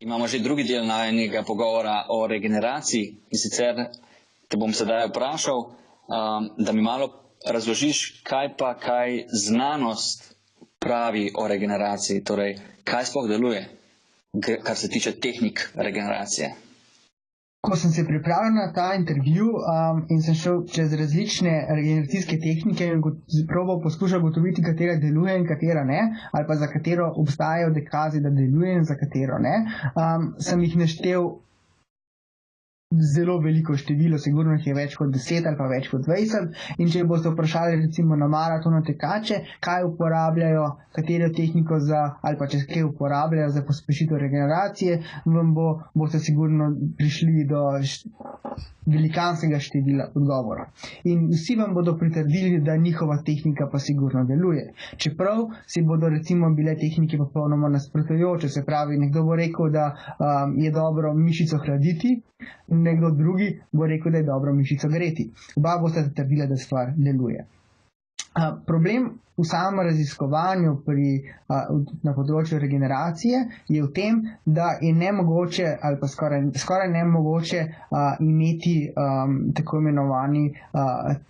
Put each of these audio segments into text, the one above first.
Imamo že drugi del najnega pogovora o regeneraciji in sicer te bom sedaj vprašal, da mi malo razložiš, kaj znanost pravi o regeneraciji, torej kaj sploh deluje, kar se tiče tehnik regeneracije. Ko sem se pripravljal na ta intervju in sem šel čez različne regeneracijske tehnike in poskušal ugotoviti, katera deluje in katera ne, ali pa za katero obstajajo dokazi, da deluje in za katero ne, sem jih naštel zelo veliko število, sigurno jih je več kot 10 ali pa več kot 20, in če boste vprašali recimo na maratonu tekače, kaj uporabljajo, katero tehniko ali pa če kaj uporabljajo za pospešitev regeneracije, boste sigurno prišli do velikanskega števila odgovora. In vsi vam bodo pritrdili, da njihova tehnika pa sigurno deluje. Čeprav si bodo recimo bile tehnike popolnoma nasprotujoče, se pravi, nekdo bo rekel, da je dobro mišico hladiti, nekdo drugi bo rekel, da je dobro mišico greti. Oba bosta trdila, da stvar deluje. Problem v samem raziskovanju na področju regeneracije je v tem, da je nemogoče ali pa skoraj nemogoče imeti tako imenovani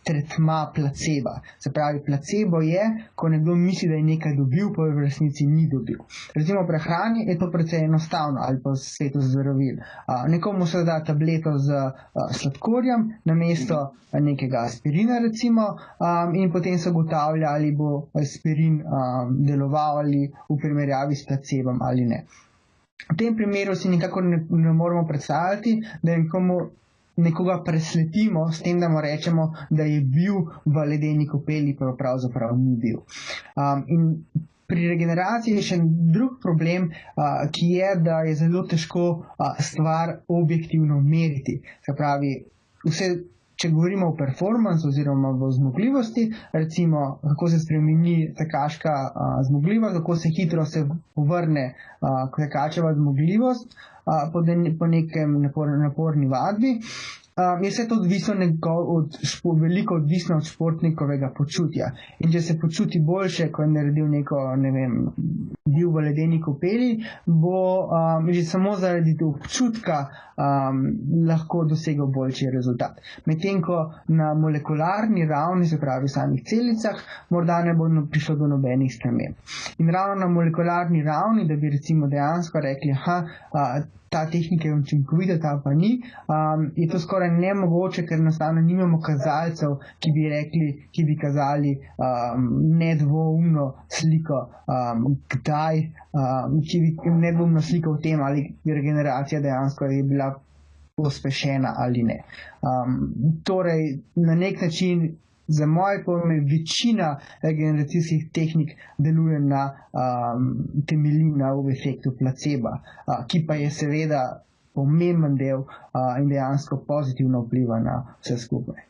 tretma placeba. Se pravi, placebo je, ko nekdo misli, da je nekaj dobil, pa v resnici ni dobil. Recimo v prehrani je to precej enostavno ali pa v svetu zdravil. Nekomu se da tableto z sladkorjem namesto nekega aspirina recimo in potem se ugotavlja, ali bo aspirin deloval ali v primerjavi s placebom ali ne. V tem primeru si nekako ne moramo predstavljati, da nekoga preslepimo s tem, da mu rečemo, da je bil v ledeni kopeli, pa pravzaprav ni bil. In pri regeneraciji je še drug problem, ki je, da je zelo težko stvar objektivno meriti. Se pravi, če govorimo o performansu oziroma o zmogljivosti, recimo kako se spremeni tekaška zmogljivost, kako se hitro se povrne tekačeva zmogljivost po nekem naporni vadbi, je vse to veliko odvisno od športnikovega počutja. In če se počuti boljše, ko je naredil bil v ledeni kopeli, bo že samo zaradi občutka lahko dosegel boljši rezultat. Medtem ko na molekularni ravni, se pravi v samih celicah, morda ne bo prišlo do nobenih sprememb. In ravno na molekularni ravni, da bi recimo dejansko rekli, ta tehnika je učinkovita, ta pa ni, je to skoraj nemogoče, ker enostavno nimamo kazalcev, ki bi kazali nedvoumno sliko, nedvoumno sliko v tem, ali regeneracija dejansko je bila pospešena ali ne. Torej, na nek način, za moje pojme, večina regeneracijskih tehnik deluje temelji na efektu placeba, ki pa je seveda pomemben del in dejansko pozitivno vpliva na vse skupaj.